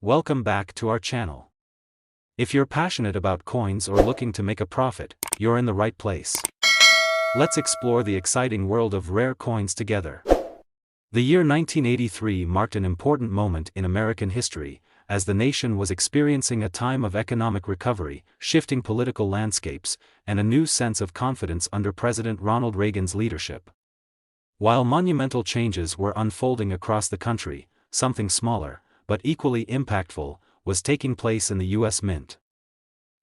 Welcome back to our channel. If you're passionate about coins or looking to make a profit, you're in the right place. Let's explore the exciting world of rare coins together. The year 1983 marked an important moment in American history, as the nation was experiencing a time of economic recovery, shifting political landscapes, and a new sense of confidence under President Ronald Reagan's leadership. While monumental changes were unfolding across the country, something smaller, but equally impactful, was taking place in the U.S. Mint.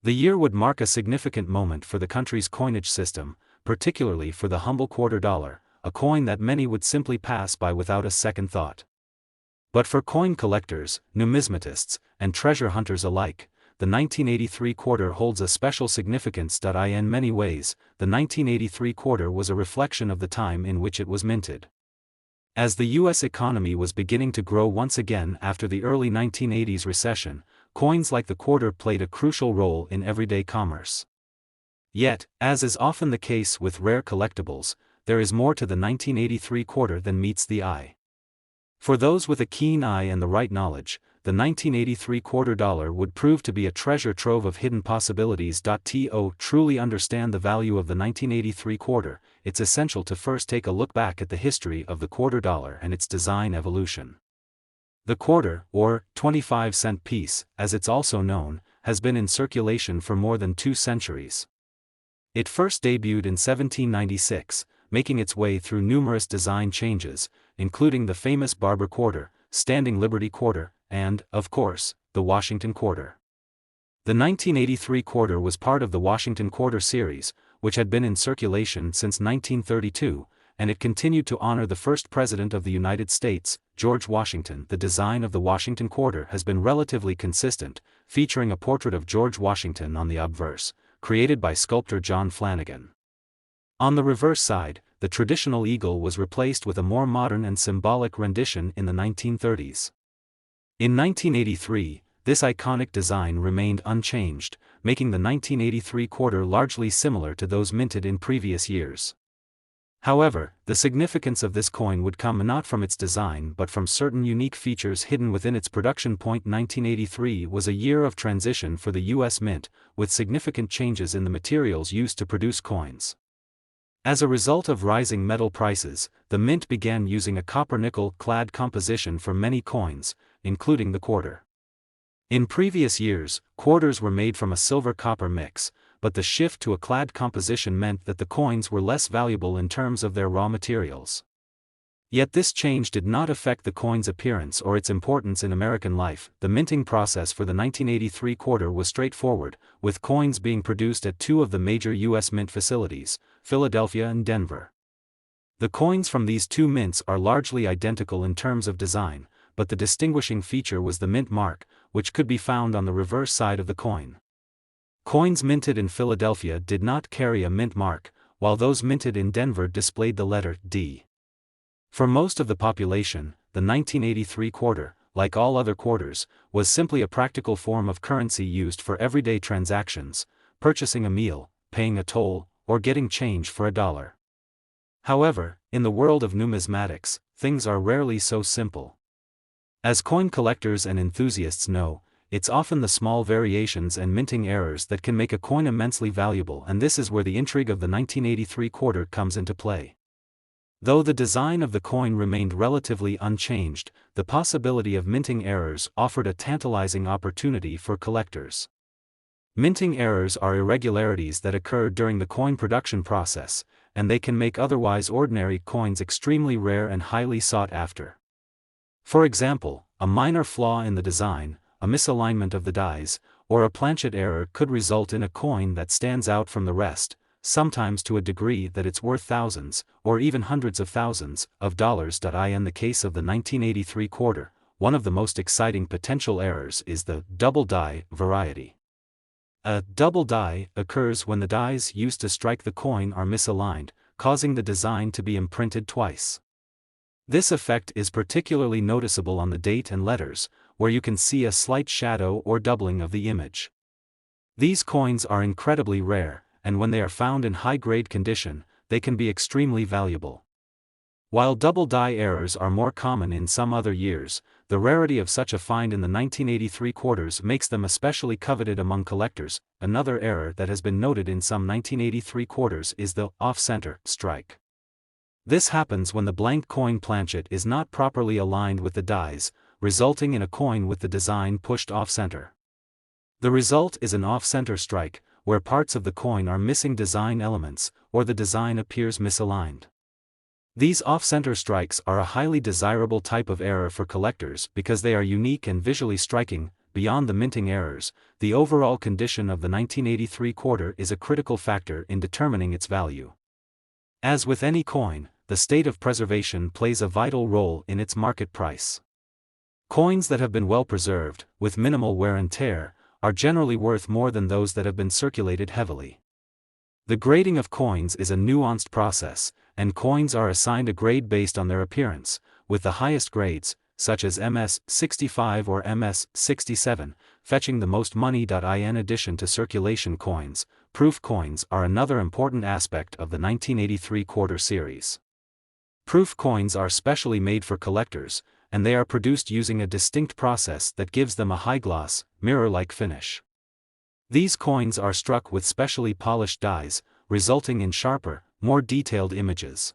The year would mark a significant moment for the country's coinage system, particularly for the humble quarter dollar, a coin that many would simply pass by without a second thought. But for coin collectors, numismatists, and treasure hunters alike, the 1983 quarter holds a special significance. In many ways, the 1983 quarter was a reflection of the time in which it was minted. As the U.S. economy was beginning to grow once again after the early 1980s recession, coins like the quarter played a crucial role in everyday commerce. Yet, as is often the case with rare collectibles, there is more to the 1983 quarter than meets the eye. For those with a keen eye and the right knowledge, the 1983 quarter dollar would prove to be a treasure trove of hidden possibilities. To truly understand the value of the 1983 quarter, it's essential to first take a look back at the history of the quarter dollar and its design evolution. The quarter, or 25-cent piece, as it's also known, has been in circulation for more than 2 centuries. It first debuted in 1796, making its way through numerous design changes, including the famous Barber quarter, Standing Liberty quarter, and, of course, the Washington quarter. The 1983 quarter was part of the Washington quarter series, which had been in circulation since 1932, and it continued to honor the first president of the United States, George Washington. The design of the Washington quarter has been relatively consistent, featuring a portrait of George Washington on the obverse, created by sculptor John Flanagan. On the reverse side, the traditional eagle was replaced with a more modern and symbolic rendition in the 1930s. In 1983, this iconic design remained unchanged, making the 1983 quarter largely similar to those minted in previous years. However, the significance of this coin would come not from its design but from certain unique features hidden within its production. 1983 was a year of transition for the U.S. Mint, with significant changes in the materials used to produce coins. As a result of rising metal prices, the mint began using a copper-nickel clad composition for many coins, including the quarter. In previous years, quarters were made from a silver-copper mix, but the shift to a clad composition meant that the coins were less valuable in terms of their raw materials. Yet this change did not affect the coin's appearance or its importance in American life. The minting process for the 1983 quarter was straightforward, with coins being produced at 2 of the major U.S. mint facilities, Philadelphia and Denver. The coins from these 2 mints are largely identical in terms of design, but the distinguishing feature was the mint mark, which could be found on the reverse side of the coin. Coins minted in Philadelphia did not carry a mint mark, while those minted in Denver displayed the letter D. For most of the population, the 1983 quarter, like all other quarters, was simply a practical form of currency used for everyday transactions, purchasing a meal, paying a toll, or getting change for $1. However, in the world of numismatics, things are rarely so simple. As coin collectors and enthusiasts know, it's often the small variations and minting errors that can make a coin immensely valuable, and this is where the intrigue of the 1983 quarter comes into play. Though the design of the coin remained relatively unchanged, the possibility of minting errors offered a tantalizing opportunity for collectors. Minting errors are irregularities that occur during the coin production process, and they can make otherwise ordinary coins extremely rare and highly sought after. For example, a minor flaw in the design, a misalignment of the dies, or a planchet error could result in a coin that stands out from the rest, sometimes to a degree that it's worth thousands, or even hundreds of thousands, of dollars. In the case of the 1983 quarter, one of the most exciting potential errors is the double die variety. A double die occurs when the dies used to strike the coin are misaligned, causing the design to be imprinted twice. This effect is particularly noticeable on the date and letters, where you can see a slight shadow or doubling of the image. These coins are incredibly rare, and when they are found in high-grade condition, they can be extremely valuable. While double die errors are more common in some other years, the rarity of such a find in the 1983 quarters makes them especially coveted among collectors. Another error that has been noted in some 1983 quarters is the off-center strike. This happens when the blank coin planchet is not properly aligned with the dies, resulting in a coin with the design pushed off-center. The result is an off-center strike, where parts of the coin are missing design elements, or the design appears misaligned. These off-center strikes are a highly desirable type of error for collectors because they are unique and visually striking. Beyond the minting errors, the overall condition of the 1983 quarter is a critical factor in determining its value. As with any coin, the state of preservation plays a vital role in its market price. Coins that have been well preserved, with minimal wear and tear, are generally worth more than those that have been circulated heavily. The grading of coins is a nuanced process, and coins are assigned a grade based on their appearance, with the highest grades, such as MS-65 or MS-67, fetching the most money. In addition to circulation coins, proof coins are another important aspect of the 1983 quarter series. Proof coins are specially made for collectors, and they are produced using a distinct process that gives them a high-gloss, mirror-like finish. These coins are struck with specially polished dies, resulting in sharper, more detailed images.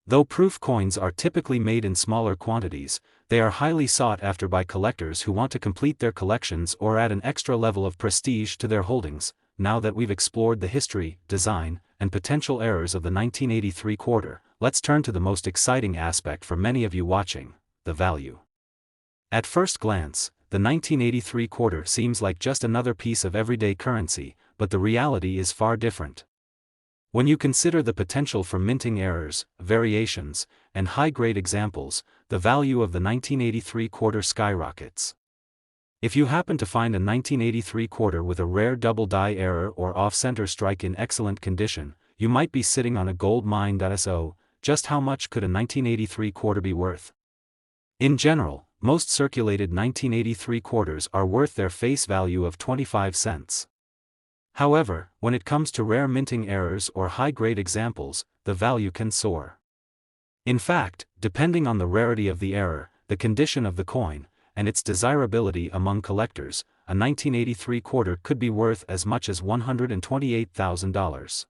Though proof coins are typically made in smaller quantities, they are highly sought after by collectors who want to complete their collections or add an extra level of prestige to their holdings. Now that we've explored the history, design, and potential errors of the 1983 quarter, let's turn to the most exciting aspect for many of you watching: the value. At first glance, the 1983 quarter seems like just another piece of everyday currency, but the reality is far different. When you consider the potential for minting errors, variations, and high-grade examples, the value of the 1983 quarter skyrockets. If you happen to find a 1983 quarter with a rare double die error or off-center strike in excellent condition, you might be sitting on a gold mine. So, just how much could a 1983 quarter be worth? In general, most circulated 1983 quarters are worth their face value of 25 cents. However, when it comes to rare minting errors or high-grade examples, the value can soar. In fact, depending on the rarity of the error, the condition of the coin, and its desirability among collectors, a 1983 quarter could be worth as much as $128,000.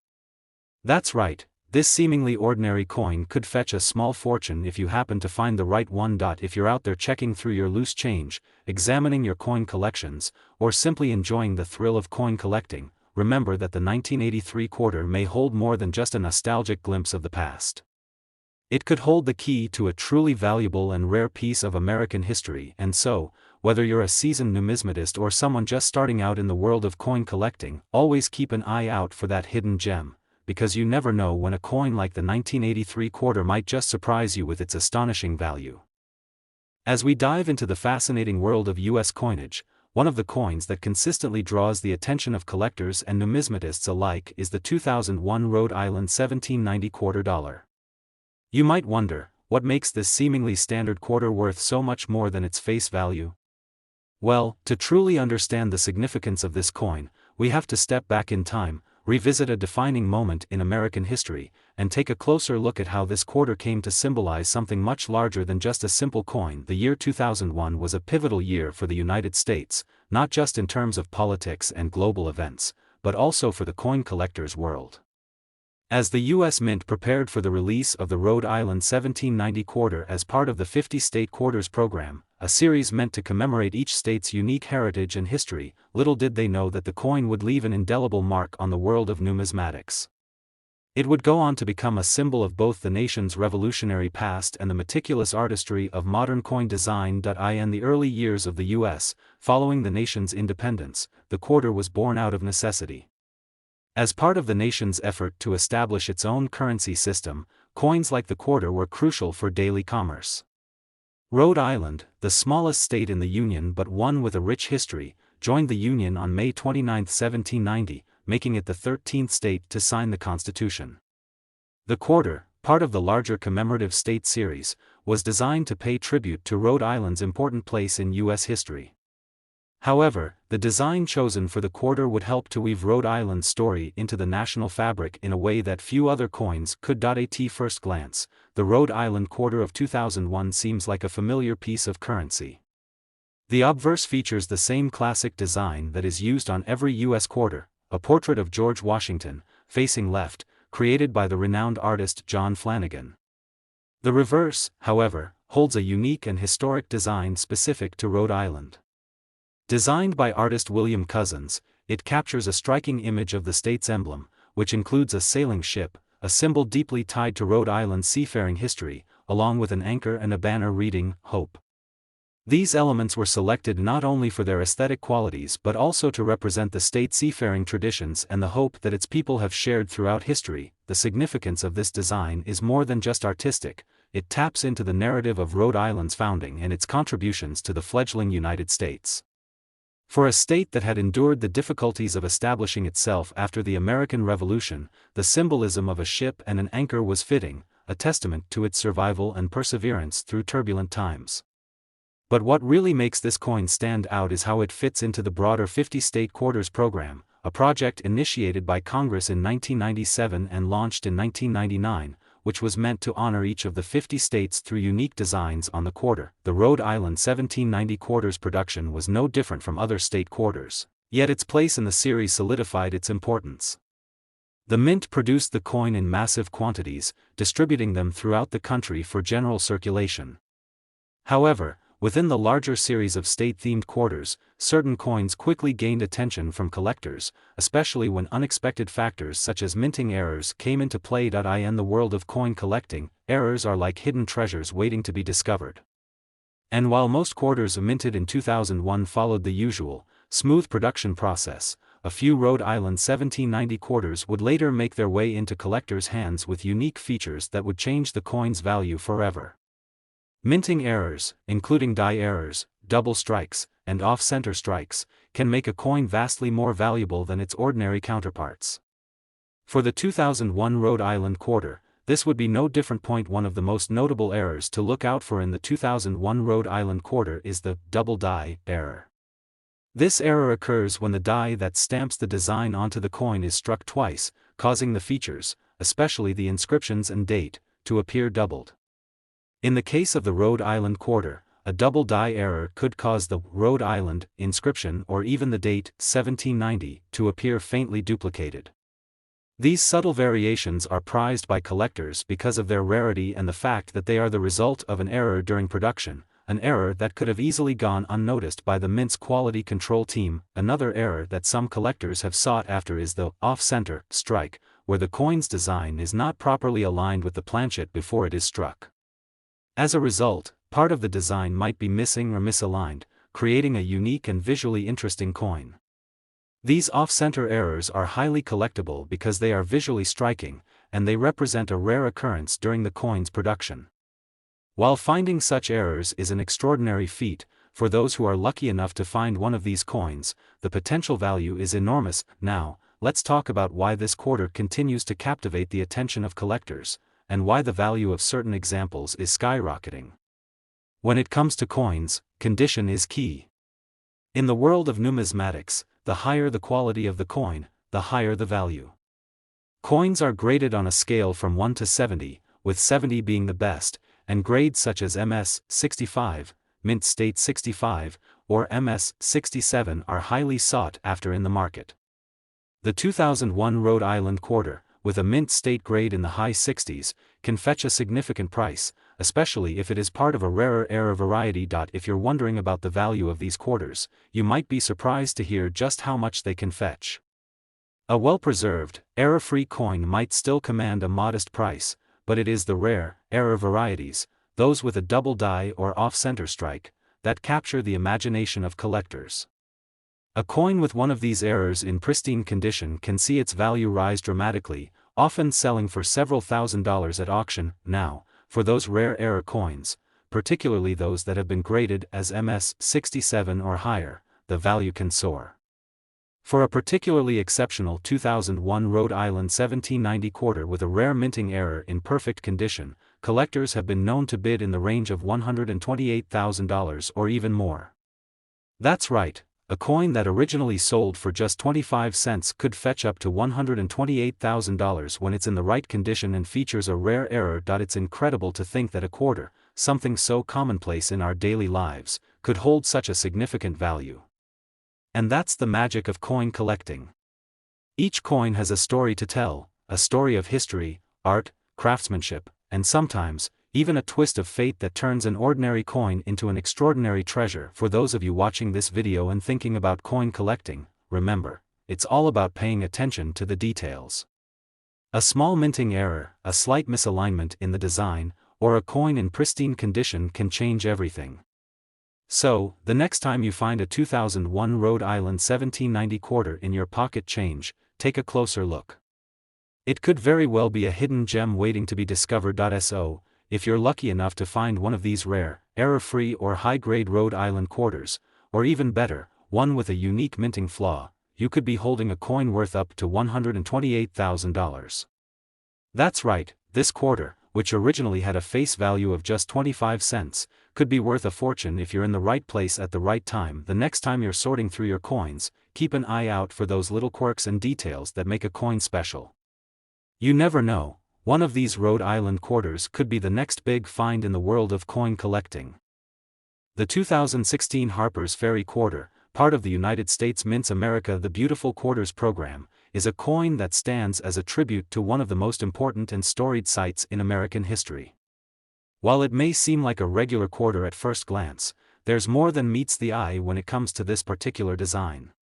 That's right, this seemingly ordinary coin could fetch a small fortune if you happen to find the right one. If you're out there checking through your loose change, examining your coin collections, or simply enjoying the thrill of coin collecting, remember that the 1983 quarter may hold more than just a nostalgic glimpse of the past. It could hold the key to a truly valuable and rare piece of American history. And so, whether you're a seasoned numismatist or someone just starting out in the world of coin collecting, always keep an eye out for that hidden gem, because you never know when a coin like the 1983 quarter might just surprise you with its astonishing value. As we dive into the fascinating world of U.S. coinage, one of the coins that consistently draws the attention of collectors and numismatists alike is the 2001 Rhode Island 1790 quarter dollar. You might wonder, what makes this seemingly standard quarter worth so much more than its face value? Well, to truly understand the significance of this coin, we have to step back in time, revisit a defining moment in American history, and take a closer look at how this quarter came to symbolize something much larger than just a simple coin. The year 2001 was a pivotal year for the United States, not just in terms of politics and global events, but also for the coin collectors' world. As the U.S. Mint prepared for the release of the Rhode Island 1790 quarter as part of the 50-state quarters program, a series meant to commemorate each state's unique heritage and history, little did they know that the coin would leave an indelible mark on the world of numismatics. It would go on to become a symbol of both the nation's revolutionary past and the meticulous artistry of modern coin design. In the early years of the U.S., following the nation's independence, the quarter was born out of necessity. As part of the nation's effort to establish its own currency system, coins like the quarter were crucial for daily commerce. Rhode Island, the smallest state in the Union but one with a rich history, joined the Union on May 29, 1790, making it the 13th state to sign the Constitution. The quarter, part of the larger commemorative state series, was designed to pay tribute to Rhode Island's important place in U.S. history. However, the design chosen for the quarter would help to weave Rhode Island's story into the national fabric in a way that few other coins could. At first glance, the Rhode Island quarter of 2001 seems like a familiar piece of currency. The obverse features the same classic design that is used on every U.S. quarter, a portrait of George Washington, facing left, created by the renowned artist John Flanagan. The reverse, however, holds a unique and historic design specific to Rhode Island. Designed by artist William Cousins, it captures a striking image of the state's emblem, which includes a sailing ship, a symbol deeply tied to Rhode Island's seafaring history, along with an anchor and a banner reading, Hope. These elements were selected not only for their aesthetic qualities but also to represent the state's seafaring traditions and the hope that its people have shared throughout history. The significance of this design is more than just artistic, it taps into the narrative of Rhode Island's founding and its contributions to the fledgling United States. For a state that had endured the difficulties of establishing itself after the American Revolution, the symbolism of a ship and an anchor was fitting, a testament to its survival and perseverance through turbulent times. But what really makes this coin stand out is how it fits into the broader 50-state quarters program, a project initiated by Congress in 1997 and launched in 1999, which was meant to honor each of the 50 states through unique designs on the quarter. The Rhode Island 1790 quarters production was no different from other state quarters, yet its place in the series solidified its importance. The mint produced the coin in massive quantities, distributing them throughout the country for general circulation. However, within the larger series of state-themed quarters, certain coins quickly gained attention from collectors, especially when unexpected factors such as minting errors came into play. In the world of coin collecting, errors are like hidden treasures waiting to be discovered. And while most quarters minted in 2001 followed the usual, smooth production process, a few Rhode Island 1790 quarters would later make their way into collectors' hands with unique features that would change the coin's value forever. Minting errors, including die errors, double strikes, and off-center strikes, can make a coin vastly more valuable than its ordinary counterparts. For the 2001 Rhode Island quarter, this would be no different. One of the most notable errors to look out for in the 2001 Rhode Island quarter is the double die error. This error occurs when the die that stamps the design onto the coin is struck twice, causing the features, especially the inscriptions and date, to appear doubled. In the case of the Rhode Island quarter, a double die error could cause the Rhode Island inscription or even the date 1790 to appear faintly duplicated. These subtle variations are prized by collectors because of their rarity and the fact that they are the result of an error during production, an error that could have easily gone unnoticed by the mint's quality control team. Another error that some collectors have sought after is the off-center strike, where the coin's design is not properly aligned with the planchet before it is struck. As a result, part of the design might be missing or misaligned, creating a unique and visually interesting coin. These off-center errors are highly collectible because they are visually striking, and they represent a rare occurrence during the coin's production. While finding such errors is an extraordinary feat, for those who are lucky enough to find one of these coins, the potential value is enormous. Now, let's talk about why this quarter continues to captivate the attention of collectors, and why the value of certain examples is skyrocketing. When it comes to coins, condition is key. In the world of numismatics, the higher the quality of the coin, the higher the value. Coins are graded on a scale from 1 to 70, with 70 being the best, and grades such as MS 65, Mint State 65, or MS 67 are highly sought after in the market. The 2001 Rhode Island quarter, with a Mint State grade in the high 60s, can fetch a significant price, especially if it is part of a rarer error variety. If you're wondering about the value of these quarters, you might be surprised to hear just how much they can fetch. A well-preserved, error-free coin might still command a modest price, but it is the rare, error varieties, those with a double die or off-center strike, that capture the imagination of collectors. A coin with one of these errors in pristine condition can see its value rise dramatically, often selling for several $1,000s at auction. Now, for those rare error coins, particularly those that have been graded as MS 67 or higher, the value can soar. For a particularly exceptional 2001 Rhode Island 1790 quarter with a rare minting error in perfect condition, collectors have been known to bid in the range of $128,000 or even more. That's right, a coin that originally sold for just 25 cents could fetch up to $128,000 when it's in the right condition and features a rare error. It's incredible to think that a quarter, something so commonplace in our daily lives, could hold such a significant value. And that's the magic of coin collecting. Each coin has a story to tell, a story of history, art, craftsmanship, and sometimes, even a twist of fate that turns an ordinary coin into an extraordinary treasure. For those of you watching this video and thinking about coin collecting, remember, it's all about paying attention to the details. A small minting error, a slight misalignment in the design, or a coin in pristine condition can change everything. So, the next time you find a 2001 Rhode Island 1790 quarter in your pocket change, take a closer look. It could very well be a hidden gem waiting to be discovered. So, if you're lucky enough to find one of these rare, error-free or high-grade Rhode Island quarters, or even better, one with a unique minting flaw, you could be holding a coin worth up to $128,000. That's right, this quarter, which originally had a face value of just 25 cents, could be worth a fortune if you're in the right place at the right time. The next time you're sorting through your coins, keep an eye out for those little quirks and details that make a coin special. You never know, one of these Rhode Island quarters could be the next big find in the world of coin collecting. The 2016 Harper's Ferry Quarter, part of the United States Mint's America the Beautiful Quarters program, is a coin that stands as a tribute to one of the most important and storied sites in American history. While it may seem like a regular quarter at first glance, there's more than meets the eye when it comes to this particular design.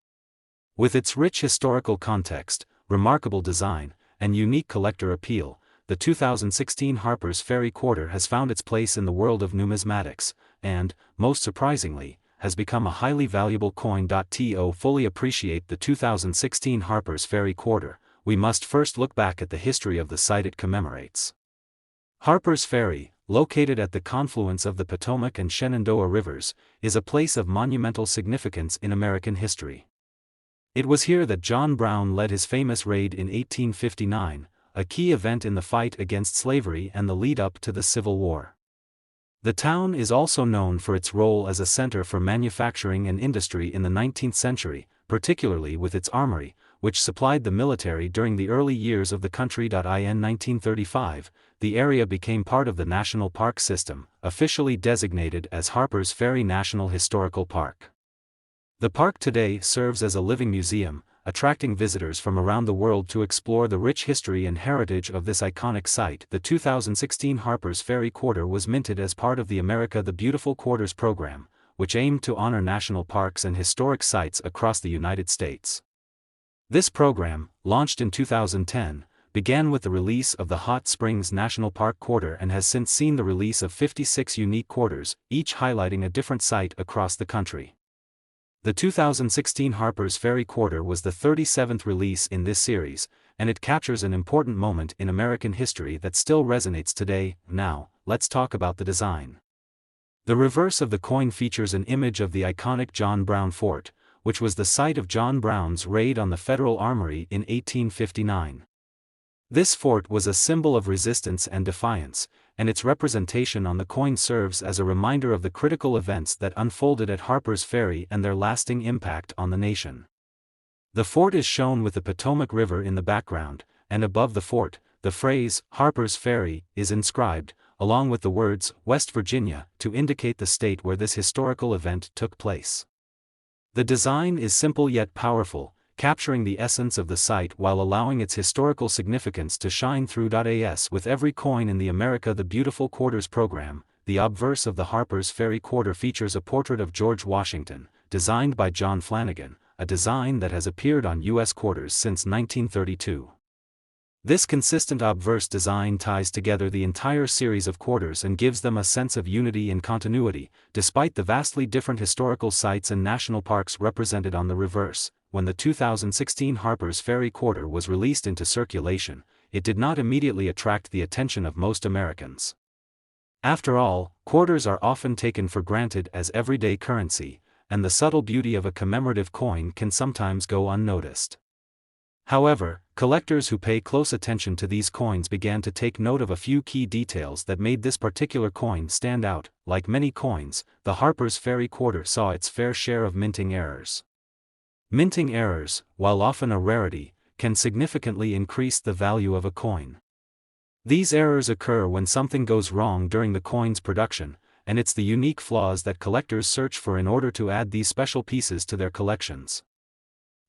With its rich historical context, remarkable design, and unique collector appeal, the 2016 Harper's Ferry Quarter has found its place in the world of numismatics, and, most surprisingly, has become a highly valuable coin. To fully appreciate the 2016 Harper's Ferry Quarter, we must first look back at the history of the site it commemorates. Harper's Ferry, located at the confluence of the Potomac and Shenandoah rivers, is a place of monumental significance in American history. It was here that John Brown led his famous raid in 1859, a key event in the fight against slavery and the lead-up to the Civil War. The town is also known for its role as a center for manufacturing and industry in the 19th century, particularly with its armory, which supplied the military during the early years of the country. In 1935, the area became part of the National Park System, officially designated as Harper's Ferry National Historical Park. The park today serves as a living museum, attracting visitors from around the world to explore the rich history and heritage of this iconic site. The 2016 Harper's Ferry Quarter was minted as part of the America the Beautiful Quarters program, which aimed to honor national parks and historic sites across the United States. This program, launched in 2010, began with the release of the Hot Springs National Park Quarter and has since seen the release of 56 unique quarters, each highlighting a different site across the country. The 2016 Harper's Ferry Quarter was the 37th release in this series, and it captures an important moment in American history that still resonates today. Now, let's talk about the design. The reverse of the coin features an image of the iconic John Brown Fort, which was the site of John Brown's raid on the Federal Armory in 1859. This fort was a symbol of resistance and defiance, and its representation on the coin serves as a reminder of the critical events that unfolded at Harper's Ferry and their lasting impact on the nation. The fort is shown with the Potomac River in the background, and above the fort, the phrase, Harper's Ferry, is inscribed, along with the words, West Virginia, to indicate the state where this historical event took place. The design is simple yet powerful, capturing the essence of the site while allowing its historical significance to shine through. As with every coin in the America the Beautiful Quarters program, the obverse of the Harper's Ferry Quarter features a portrait of George Washington, designed by John Flanagan, a design that has appeared on U.S. quarters since 1932. This consistent obverse design ties together the entire series of quarters and gives them a sense of unity and continuity, despite the vastly different historical sites and national parks represented on the reverse. When the 2016 Harper's Ferry Quarter was released into circulation, it did not immediately attract the attention of most Americans. After all, quarters are often taken for granted as everyday currency, and the subtle beauty of a commemorative coin can sometimes go unnoticed. However, collectors who pay close attention to these coins began to take note of a few key details that made this particular coin stand out. Like many coins, the Harper's Ferry Quarter saw its fair share of minting errors. Minting errors, while often a rarity, can significantly increase the value of a coin. These errors occur when something goes wrong during the coin's production, and it's the unique flaws that collectors search for in order to add these special pieces to their collections.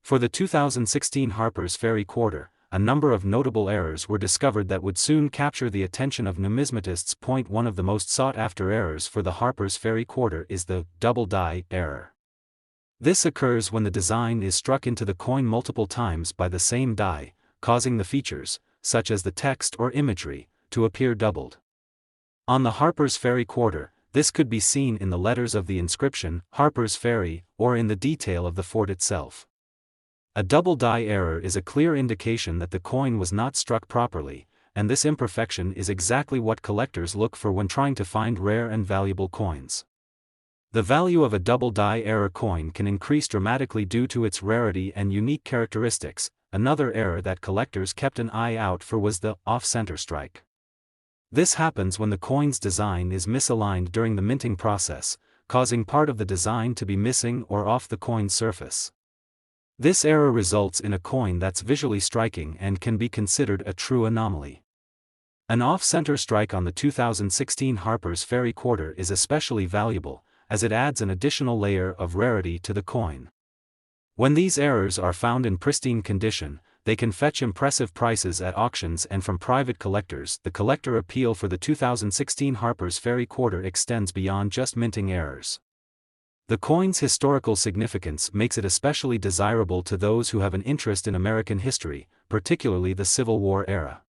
For the 2016 Harper's Ferry Quarter, a number of notable errors were discovered that would soon capture the attention of numismatists. One of the most sought-after errors for the Harper's Ferry Quarter is the double die error. This occurs when the design is struck into the coin multiple times by the same die, causing the features, such as the text or imagery, to appear doubled. On the Harper's Ferry Quarter, this could be seen in the letters of the inscription, Harper's Ferry, or in the detail of the fort itself. A double die error is a clear indication that the coin was not struck properly, and this imperfection is exactly what collectors look for when trying to find rare and valuable coins. The value of a double die error coin can increase dramatically due to its rarity and unique characteristics. Another error that collectors kept an eye out for was the off-center strike. This happens when the coin's design is misaligned during the minting process, causing part of the design to be missing or off the coin's surface. This error results in a coin that's visually striking and can be considered a true anomaly. An off-center strike on the 2016 Harper's Ferry Quarter is especially valuable, as it adds an additional layer of rarity to the coin. When these errors are found in pristine condition, they can fetch impressive prices at auctions and from private collectors. The collector appeal for the 2016 Harper's Ferry Quarter extends beyond just minting errors. The coin's historical significance makes it especially desirable to those who have an interest in American history, particularly the Civil War era.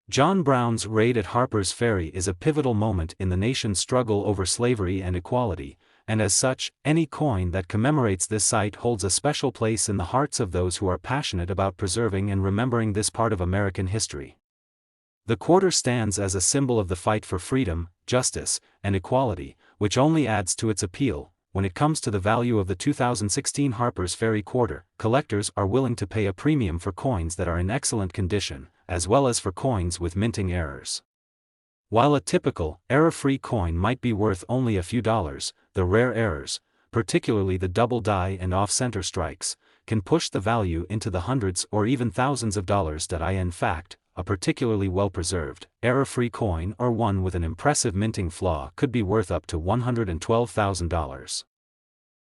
John Brown's raid at Harper's Ferry is a pivotal moment in the nation's struggle over slavery and equality, and as such, any coin that commemorates this site holds a special place in the hearts of those who are passionate about preserving and remembering this part of American history. The quarter stands as a symbol of the fight for freedom, justice, and equality, which only adds to its appeal. When it comes to the value of the 2016 Harper's Ferry Quarter, collectors are willing to pay a premium for coins that are in excellent condition, as well as for coins with minting errors. While a typical, error-free coin might be worth only a few dollars, the rare errors, particularly the double die and off-center strikes, can push the value into the hundreds or even thousands of dollars. In fact, a particularly well-preserved, error-free coin or one with an impressive minting flaw could be worth up to $112,000.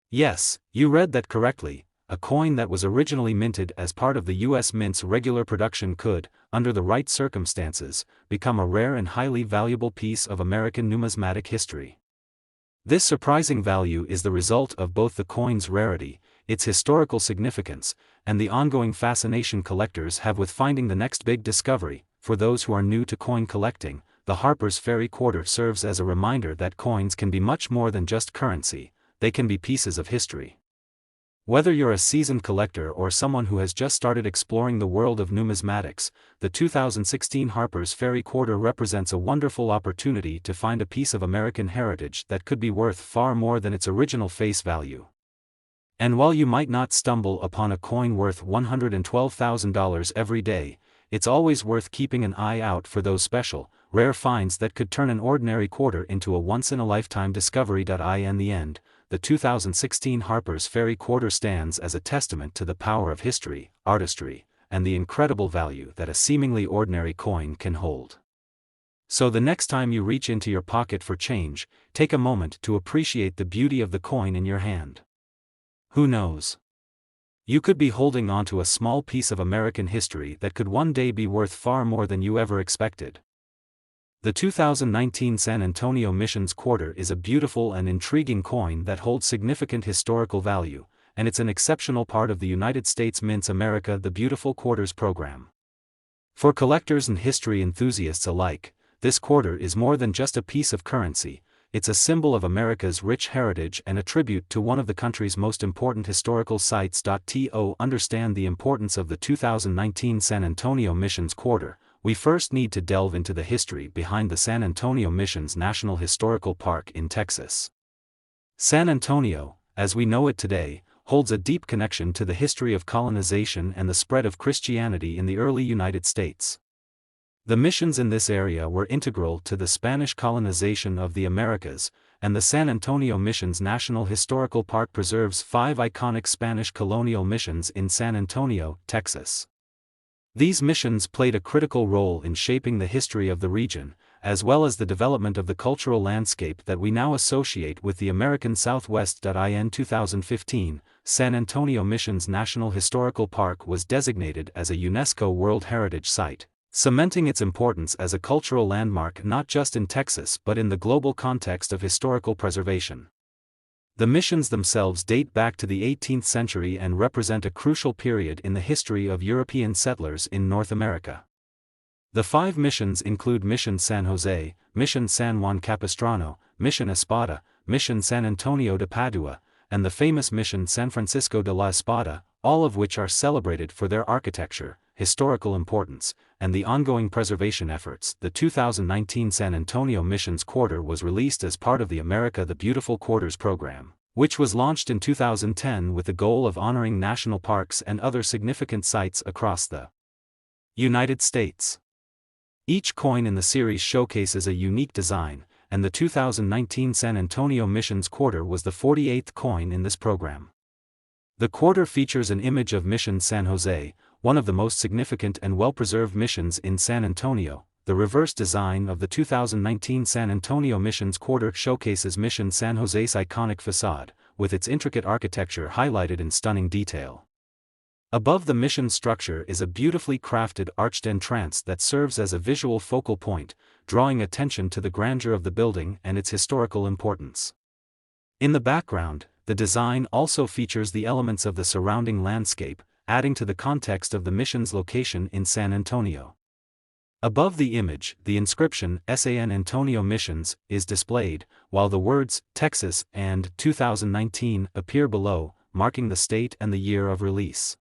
Yes, you read that correctly. A coin that was originally minted as part of the U.S. Mint's regular production could, under the right circumstances, become a rare and highly valuable piece of American numismatic history. This surprising value is the result of both the coin's rarity, its historical significance, and the ongoing fascination collectors have with finding the next big discovery. For those who are new to coin collecting, the Harper's Ferry Quarter serves as a reminder that coins can be much more than just currency, they can be pieces of history. Whether you're a seasoned collector or someone who has just started exploring the world of numismatics, the 2016 Harper's Ferry Quarter represents a wonderful opportunity to find a piece of American heritage that could be worth far more than its original face value. And while you might not stumble upon a coin worth $112,000 every day, it's always worth keeping an eye out for those special, rare finds that could turn an ordinary quarter into a once-in-a-lifetime discovery. In the end, the 2016 Harper's Ferry Quarter stands as a testament to the power of history, artistry, and the incredible value that a seemingly ordinary coin can hold. So the next time you reach into your pocket for change, take a moment to appreciate the beauty of the coin in your hand. Who knows? You could be holding onto a small piece of American history that could one day be worth far more than you ever expected. The 2019 San Antonio Missions Quarter is a beautiful and intriguing coin that holds significant historical value, and it's an exceptional part of the United States Mint's America the Beautiful Quarters program. For collectors and history enthusiasts alike, this quarter is more than just a piece of currency, it's a symbol of America's rich heritage and a tribute to one of the country's most important historical sites. To understand the importance of the 2019 San Antonio Missions Quarter, we first need to delve into the history behind the San Antonio Missions National Historical Park in Texas. San Antonio, as we know it today, holds a deep connection to the history of colonization and the spread of Christianity in the early United States. The missions in this area were integral to the Spanish colonization of the Americas, and the San Antonio Missions National Historical Park preserves 5 iconic Spanish colonial missions in San Antonio, Texas. These missions played a critical role in shaping the history of the region, as well as the development of the cultural landscape that we now associate with the American Southwest. In 2015, San Antonio Missions National Historical Park was designated as a UNESCO World Heritage Site, cementing its importance as a cultural landmark not just in Texas but in the global context of historical preservation. The missions themselves date back to the 18th century and represent a crucial period in the history of European settlers in North America. The 5 missions include Mission San Jose, Mission San Juan Capistrano, Mission Espada, Mission San Antonio de Padua, and the famous Mission San Francisco de la Espada, all of which are celebrated for their architecture, historical importance, and the ongoing preservation efforts. The 2019 San Antonio Missions Quarter was released as part of the America the Beautiful Quarters program, which was launched in 2010 with the goal of honoring national parks and other significant sites across the United States. Each coin in the series showcases a unique design, and the 2019 San Antonio Missions Quarter was the 48th coin in this program. The quarter features an image of Mission San Jose, one of the most significant and well-preserved missions in San Antonio. The reverse design of the 2019 San Antonio Missions Quarter showcases Mission San Jose's iconic facade, with its intricate architecture highlighted in stunning detail. Above the mission structure is a beautifully crafted arched entrance that serves as a visual focal point, drawing attention to the grandeur of the building and its historical importance. In the background, the design also features the elements of the surrounding landscape, adding to the context of the mission's location in San Antonio. Above the image, the inscription San Antonio Missions is displayed, while the words Texas and 2019 appear below, marking the state and the year of release.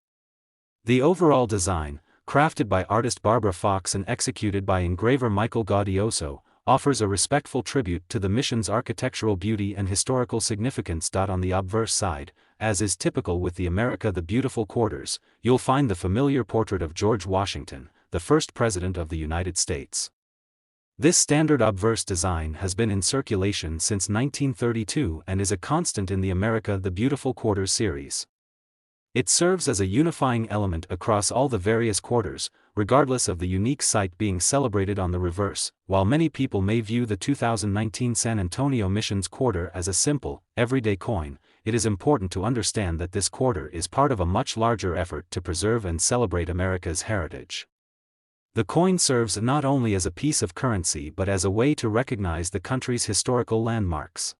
The overall design, crafted by artist Barbara Fox and executed by engraver Michael Gaudioso, offers a respectful tribute to the mission's architectural beauty and historical significance. On the obverse side, as is typical with the America the Beautiful Quarters, you'll find the familiar portrait of George Washington, the first President of the United States. This standard obverse design has been in circulation since 1932 and is a constant in the America the Beautiful Quarters series. It serves as a unifying element across all the various quarters, regardless of the unique site being celebrated on the reverse. While many people may view the 2019 San Antonio Missions Quarter as a simple, everyday coin, it is important to understand that this quarter is part of a much larger effort to preserve and celebrate America's heritage. The coin serves not only as a piece of currency but as a way to recognize the country's historical landmarks.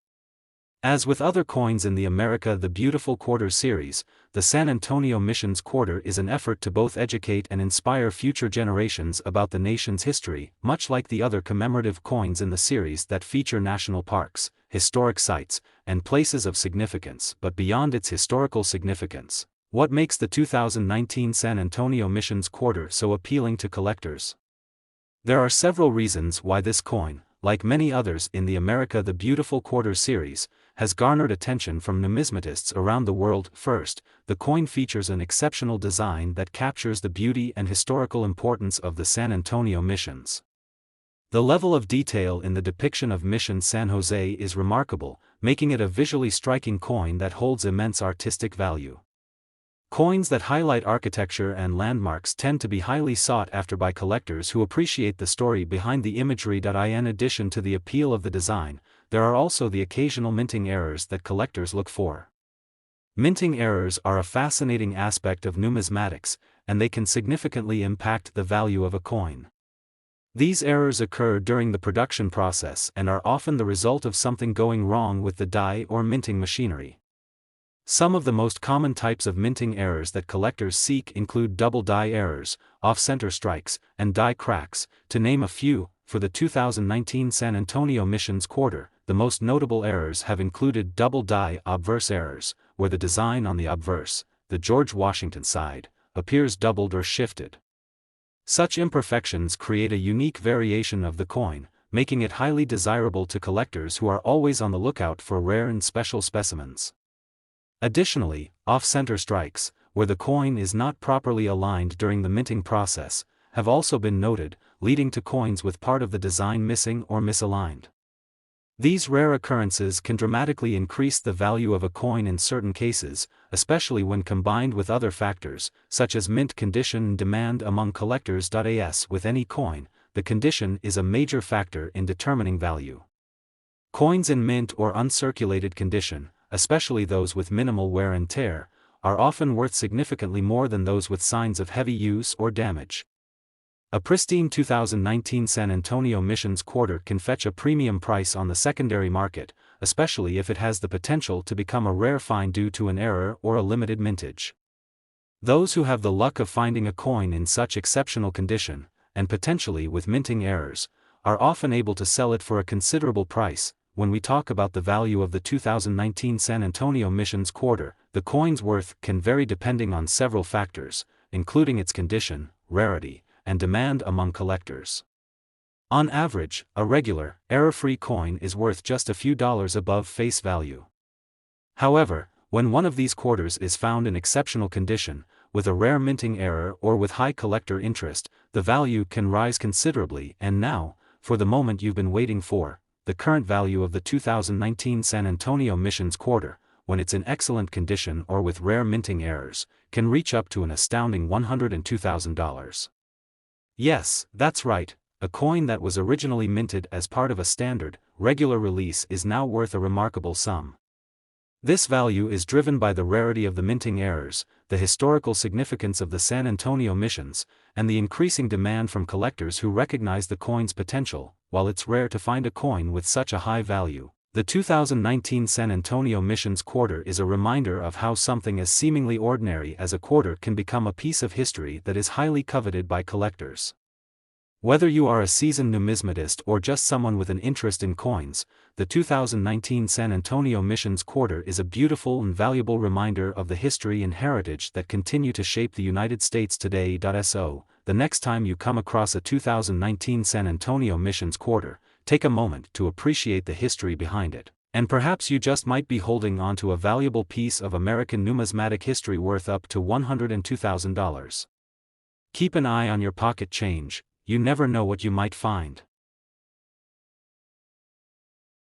As with other coins in the America the Beautiful Quarters series, the San Antonio Missions Quarter is an effort to both educate and inspire future generations about the nation's history, much like the other commemorative coins in the series that feature national parks, historic sites, and places of significance. But beyond its historical significance, what makes the 2019 San Antonio Missions Quarter so appealing to collectors? There are several reasons why this coin, like many others in the America the Beautiful Quarters series, has garnered attention from numismatists around the world. First, the coin features an exceptional design that captures the beauty and historical importance of the San Antonio missions. The level of detail in the depiction of Mission San Jose is remarkable, making it a visually striking coin that holds immense artistic value. Coins that highlight architecture and landmarks tend to be highly sought after by collectors who appreciate the story behind the imagery. In addition to the appeal of the design, there are also the occasional minting errors that collectors look for. Minting errors are a fascinating aspect of numismatics, and they can significantly impact the value of a coin. These errors occur during the production process and are often the result of something going wrong with the die or minting machinery. Some of the most common types of minting errors that collectors seek include double die errors, off-center strikes, and die cracks, to name a few. For the 2019 San Antonio Missions Quarter, the most notable errors have included double die obverse errors, where the design on the obverse, the George Washington side, appears doubled or shifted. Such imperfections create a unique variation of the coin, making it highly desirable to collectors who are always on the lookout for rare and special specimens. Additionally, off-center strikes, where the coin is not properly aligned during the minting process, have also been noted, leading to coins with part of the design missing or misaligned. These rare occurrences can dramatically increase the value of a coin in certain cases, especially when combined with other factors, such as mint condition and demand among collectors. As with any coin, the condition is a major factor in determining value. Coins in mint or uncirculated condition, especially those with minimal wear and tear, are often worth significantly more than those with signs of heavy use or damage. A pristine 2019 San Antonio Missions quarter can fetch a premium price on the secondary market, especially if it has the potential to become a rare find due to an error or a limited mintage. Those who have the luck of finding a coin in such exceptional condition, and potentially with minting errors, are often able to sell it for a considerable price. When we talk about the value of the 2019 San Antonio Missions quarter, the coin's worth can vary depending on several factors, including its condition, rarity, and demand among collectors. On average, a regular, error-free coin is worth just a few dollars above face value. However, when one of these quarters is found in exceptional condition, with a rare minting error or with high collector interest, the value can rise considerably. And now, for the moment you've been waiting for, the current value of the 2019 San Antonio Missions quarter, when it's in excellent condition or with rare minting errors, can reach up to an astounding $102,000. Yes, that's right, a coin that was originally minted as part of a standard, regular release is now worth a remarkable sum. This value is driven by the rarity of the minting errors, the historical significance of the San Antonio Missions, and the increasing demand from collectors who recognize the coin's potential. While it's rare to find a coin with such a high value, the 2019 San Antonio Missions quarter is a reminder of how something as seemingly ordinary as a quarter can become a piece of history that is highly coveted by collectors. Whether you are a seasoned numismatist or just someone with an interest in coins, the 2019 San Antonio Missions quarter is a beautiful and valuable reminder of the history and heritage that continue to shape the United States today. So, the next time you come across a 2019 San Antonio Missions quarter, take a moment to appreciate the history behind it, and perhaps you just might be holding on to a valuable piece of American numismatic history worth up to $102,000. Keep an eye on your pocket change. You never know what you might find.